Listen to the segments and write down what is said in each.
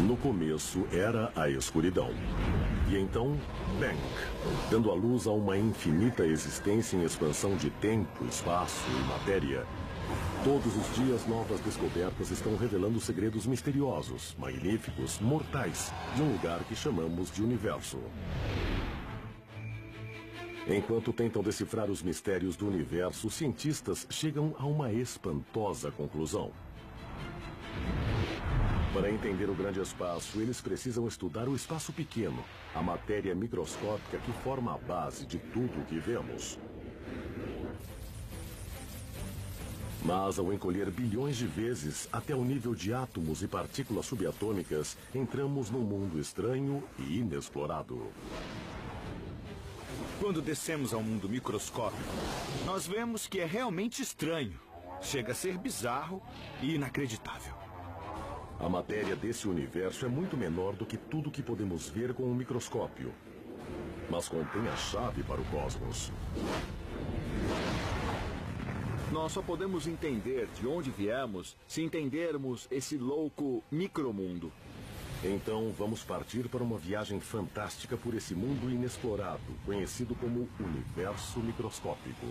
No começo era a escuridão. E então, Bang, dando à luz a uma infinita existência em expansão de tempo, espaço e matéria. Todos os dias novas descobertas estão revelando segredos misteriosos, magníficos, mortais, de um lugar que chamamos de universo. Enquanto tentam decifrar os mistérios do universo, os cientistas chegam a uma espantosa conclusão. Para entender o grande espaço, eles precisam estudar o espaço pequeno, a matéria microscópica que forma a base de tudo o que vemos. Mas ao encolher bilhões de vezes até o nível de átomos e partículas subatômicas, entramos num mundo estranho e inexplorado. Quando descemos ao mundo microscópico, nós vemos que é realmente estranho. Chega a ser bizarro e inacreditável. A matéria desse universo é muito menor do que tudo que podemos ver com um microscópio, mas contém a chave para o cosmos. Nós só podemos entender de onde viemos se entendermos esse louco micromundo. Então vamos partir para uma viagem fantástica por esse mundo inexplorado, conhecido como universo microscópico.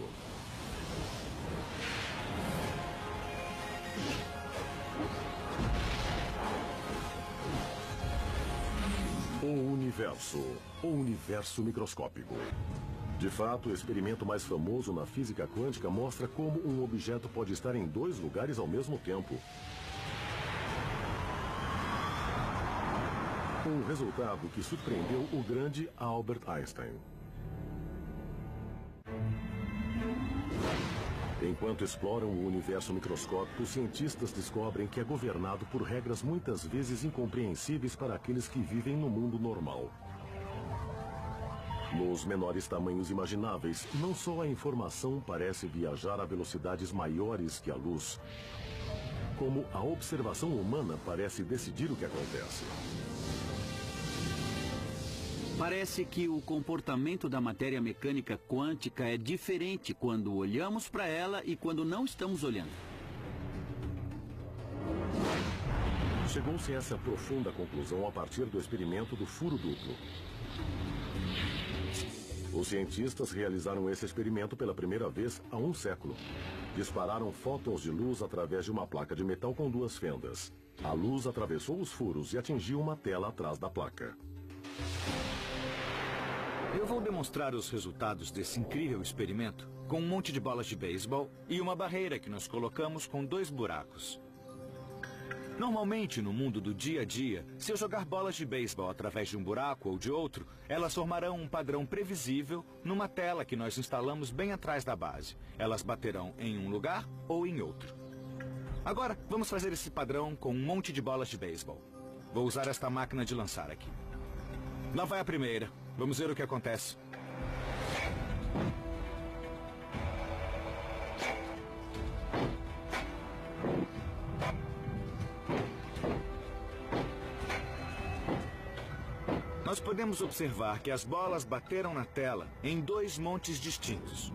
O universo microscópico. De fato, o experimento mais famoso na física quântica mostra como um objeto pode estar em dois lugares ao mesmo tempo. Um resultado que surpreendeu o grande Albert Einstein. Enquanto exploram o universo microscópico, os cientistas descobrem que é governado por regras muitas vezes incompreensíveis para aqueles que vivem no mundo normal. Nos menores tamanhos imagináveis, não só a informação parece viajar a velocidades maiores que a luz, como a observação humana parece decidir o que acontece. Parece que o comportamento da matéria mecânica quântica é diferente quando olhamos para ela e quando não estamos olhando. Chegou-se a essa profunda conclusão a partir do experimento do furo duplo. Os cientistas realizaram esse experimento pela primeira vez há um século. Dispararam fótons de luz através de uma placa de metal com duas fendas. A luz atravessou os furos e atingiu uma tela atrás da placa. Eu vou demonstrar os resultados desse incrível experimento com um monte de bolas de beisebol e uma barreira que nós colocamos com 2 buracos. Normalmente, no mundo do dia a dia, se eu jogar bolas de beisebol através de um buraco ou de outro, elas formarão um padrão previsível numa tela que nós instalamos bem atrás da base. Elas baterão em um lugar ou em outro. Agora, vamos fazer esse padrão com um monte de bolas de beisebol. Vou usar esta máquina de lançar aqui. Lá vai a primeira. Vamos ver o que acontece. Nós podemos observar que as bolas bateram na tela em 2 montes distintos.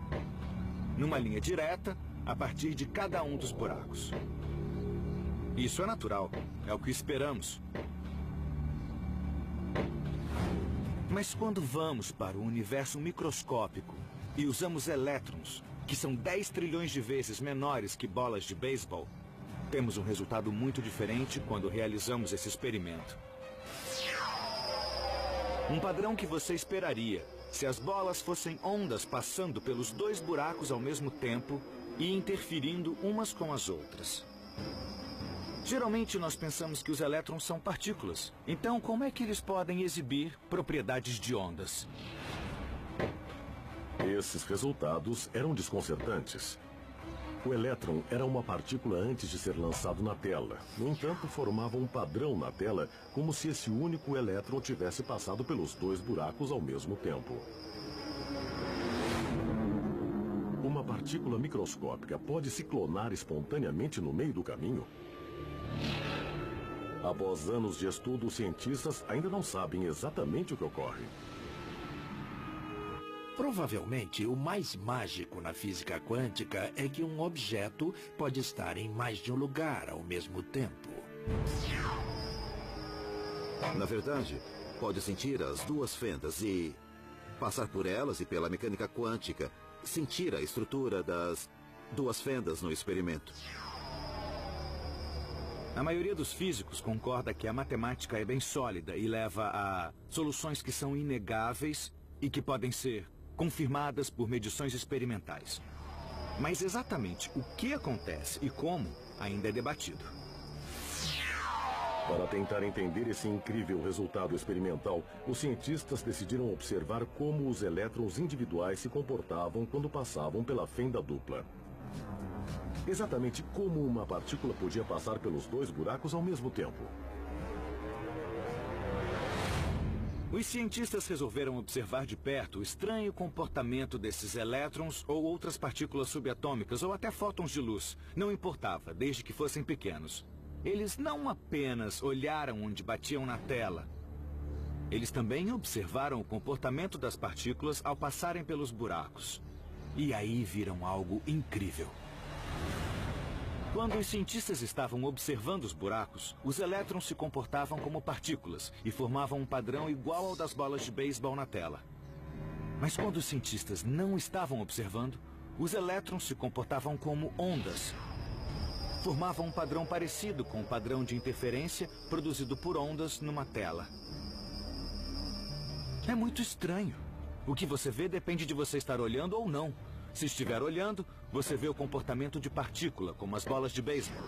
Numa linha direta, a partir de cada um dos buracos. Isso é natural. É o que esperamos. Mas quando vamos para o universo microscópico e usamos elétrons, que são 10 trilhões de vezes menores que bolas de beisebol, temos um resultado muito diferente quando realizamos esse experimento. Um padrão que você esperaria se as bolas fossem ondas passando pelos 2 buracos ao mesmo tempo e interferindo umas com as outras. Geralmente nós pensamos que os elétrons são partículas. Então, como é que eles podem exibir propriedades de ondas? Esses resultados eram desconcertantes. O elétron era uma partícula antes de ser lançado na tela. No entanto, formava um padrão na tela, como se esse único elétron tivesse passado pelos 2 buracos ao mesmo tempo. Uma partícula microscópica pode se clonar espontaneamente no meio do caminho? Após anos de estudo, os cientistas ainda não sabem exatamente o que ocorre. Provavelmente, o mais mágico na física quântica é que um objeto pode estar em mais de um lugar ao mesmo tempo. Na verdade, pode sentir as duas fendas e passar por elas e pela mecânica quântica, sentir a estrutura das duas fendas no experimento. A maioria dos físicos concorda que a matemática é bem sólida e leva a soluções que são inegáveis e que podem ser confirmadas por medições experimentais. Mas exatamente o que acontece e como ainda é debatido. Para tentar entender esse incrível resultado experimental, os cientistas decidiram observar como os elétrons individuais se comportavam quando passavam pela fenda dupla. Exatamente como uma partícula podia passar pelos dois buracos ao mesmo tempo. Os cientistas resolveram observar de perto o estranho comportamento desses elétrons ou outras partículas subatômicas ou até fótons de luz. Não importava, desde que fossem pequenos. Eles não apenas olharam onde batiam na tela. Eles também observaram o comportamento das partículas ao passarem pelos buracos. E aí viram algo incrível. Quando os cientistas estavam observando os buracos, os elétrons se comportavam como partículas e formavam um padrão igual ao das bolas de beisebol na tela. Mas quando os cientistas não estavam observando, os elétrons se comportavam como ondas. Formavam um padrão parecido com o padrão de interferência produzido por ondas numa tela. É muito estranho. O que você vê depende de você estar olhando ou não. Se estiver olhando, você vê o comportamento de partícula, como as bolas de beisebol.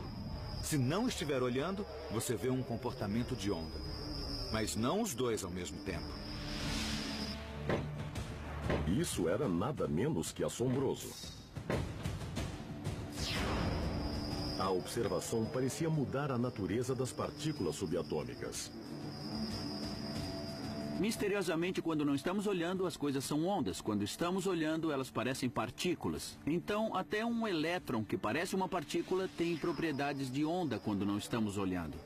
Se não estiver olhando, você vê um comportamento de onda. Mas não os dois ao mesmo tempo. Isso era nada menos que assombroso. A observação parecia mudar a natureza das partículas subatômicas. Misteriosamente, quando não estamos olhando, as coisas são ondas. Quando estamos olhando, elas parecem partículas. Então, até um elétron que parece uma partícula tem propriedades de onda quando não estamos olhando.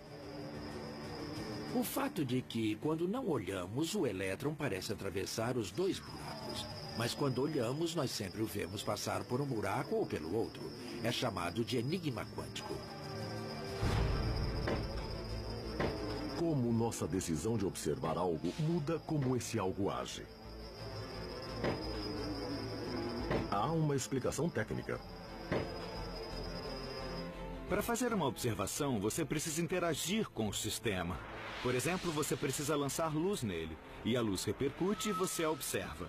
O fato de que, quando não olhamos, o elétron parece atravessar os dois buracos. Mas quando olhamos, nós sempre o vemos passar por um buraco ou pelo outro. É chamado de enigma quântico. Como nossa decisão de observar algo muda como esse algo age. Há uma explicação técnica. Para fazer uma observação, você precisa interagir com o sistema. Por exemplo, você precisa lançar luz nele, e a luz repercute e você a observa.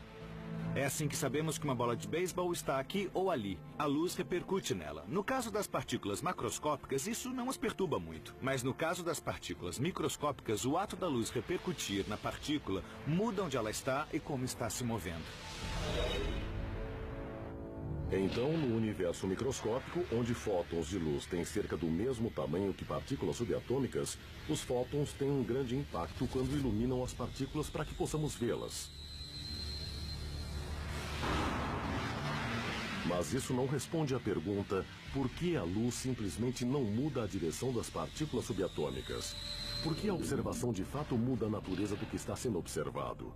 É assim que sabemos que uma bola de beisebol está aqui ou ali. A luz repercute nela. No caso das partículas macroscópicas, isso não as perturba muito. Mas no caso das partículas microscópicas, o ato da luz repercutir na partícula muda onde ela está e como está se movendo. Então, no universo microscópico, onde fótons de luz têm cerca do mesmo tamanho que partículas subatômicas, os fótons têm um grande impacto quando iluminam as partículas para que possamos vê-las. Mas isso não responde à pergunta por que a luz simplesmente não muda a direção das partículas subatômicas. Por que a observação de fato muda a natureza do que está sendo observado?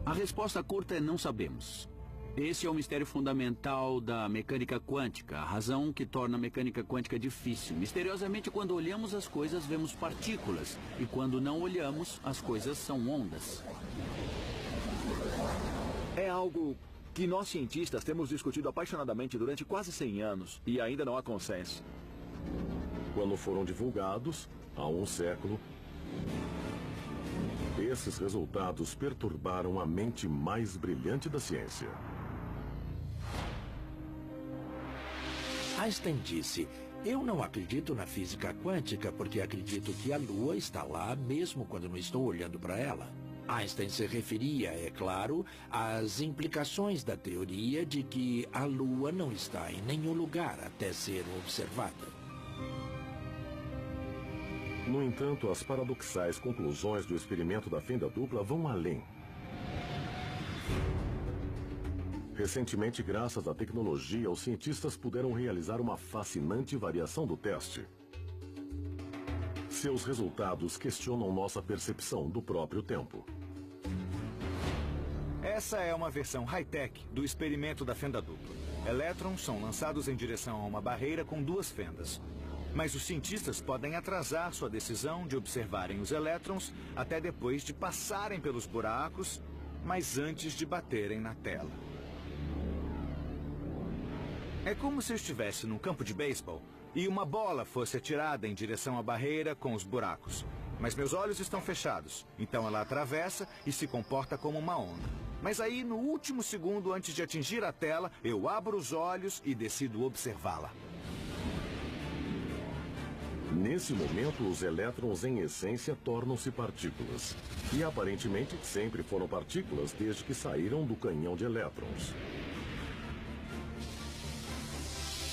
A resposta curta é não sabemos. Esse é o mistério fundamental da mecânica quântica, a razão que torna a mecânica quântica difícil. Misteriosamente, quando olhamos as coisas, vemos partículas. E quando não olhamos, as coisas são ondas. É algo que nós cientistas temos discutido apaixonadamente durante quase 100 anos e ainda não há consenso. Quando foram divulgados, há um século, esses resultados perturbaram a mente mais brilhante da ciência. Einstein disse: "Eu não acredito na física quântica porque acredito que a Lua está lá mesmo quando não estou olhando para ela." Einstein se referia, é claro, às implicações da teoria de que a Lua não está em nenhum lugar até ser observada. No entanto, as paradoxais conclusões do experimento da fenda dupla vão além. Recentemente, graças à tecnologia, os cientistas puderam realizar uma fascinante variação do teste. Seus resultados questionam nossa percepção do próprio tempo. Essa é uma versão high-tech do experimento da fenda dupla. Elétrons são lançados em direção a uma barreira com duas fendas. Mas os cientistas podem atrasar sua decisão de observarem os elétrons até depois de passarem pelos buracos, mas antes de baterem na tela. É como se eu estivesse num campo de beisebol e uma bola fosse atirada em direção à barreira com os buracos. Mas meus olhos estão fechados, então ela atravessa e se comporta como uma onda. Mas aí, no último segundo antes de atingir a tela, eu abro os olhos e decido observá-la. Nesse momento, os elétrons, em essência, tornam-se partículas. E aparentemente sempre foram partículas desde que saíram do canhão de elétrons.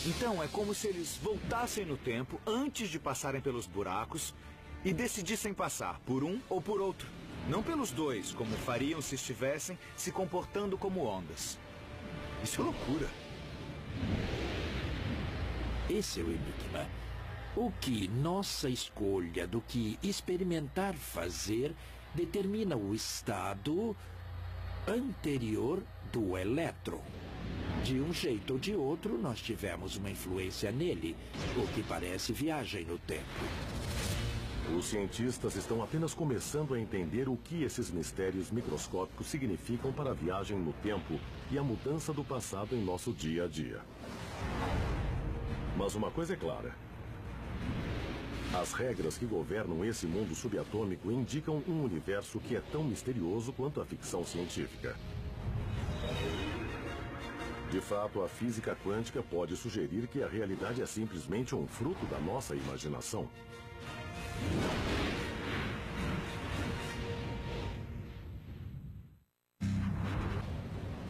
Então é como se eles voltassem no tempo antes de passarem pelos buracos e decidissem passar por um ou por outro. Não pelos dois, como fariam se estivessem se comportando como ondas. Isso é loucura. Esse é o enigma. O que nossa escolha do que experimentar fazer determina o estado anterior do elétron. De um jeito ou de outro, nós tivemos uma influência nele, o que parece viagem no tempo. Os cientistas estão apenas começando a entender o que esses mistérios microscópicos significam para a viagem no tempo e a mudança do passado em nosso dia a dia. Mas uma coisa é clara. As regras que governam esse mundo subatômico indicam um universo que é tão misterioso quanto a ficção científica. De fato, a física quântica pode sugerir que a realidade é simplesmente um fruto da nossa imaginação.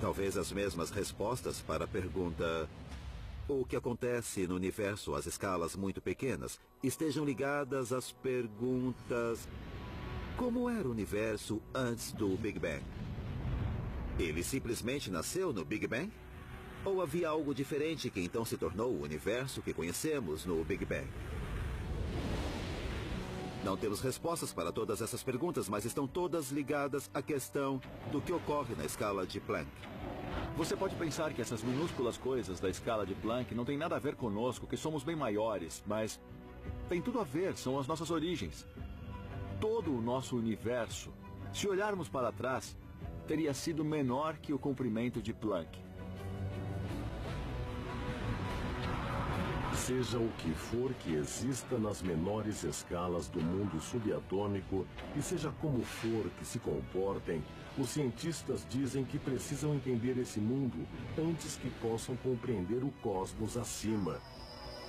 Talvez as mesmas respostas para a pergunta: o que acontece no universo às escalas muito pequenas estejam ligadas às perguntas: como era o universo antes do Big Bang? Ele simplesmente nasceu no Big Bang? Ou havia algo diferente que então se tornou o universo que conhecemos no Big Bang? Não temos respostas para todas essas perguntas, mas estão todas ligadas à questão do que ocorre na escala de Planck. Você pode pensar que essas minúsculas coisas da escala de Planck não têm nada a ver conosco, que somos bem maiores, mas tem tudo a ver, são as nossas origens. Todo o nosso universo, se olharmos para trás, teria sido menor que o comprimento de Planck. Seja o que for que exista nas menores escalas do mundo subatômico e seja como for que se comportem, os cientistas dizem que precisam entender esse mundo antes que possam compreender o cosmos acima,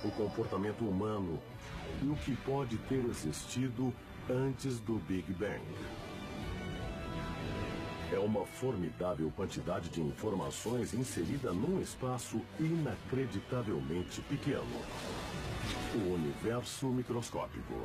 o comportamento humano e o que pode ter existido antes do Big Bang. É uma formidável quantidade de informações inserida num espaço inacreditavelmente pequeno. O universo microscópico.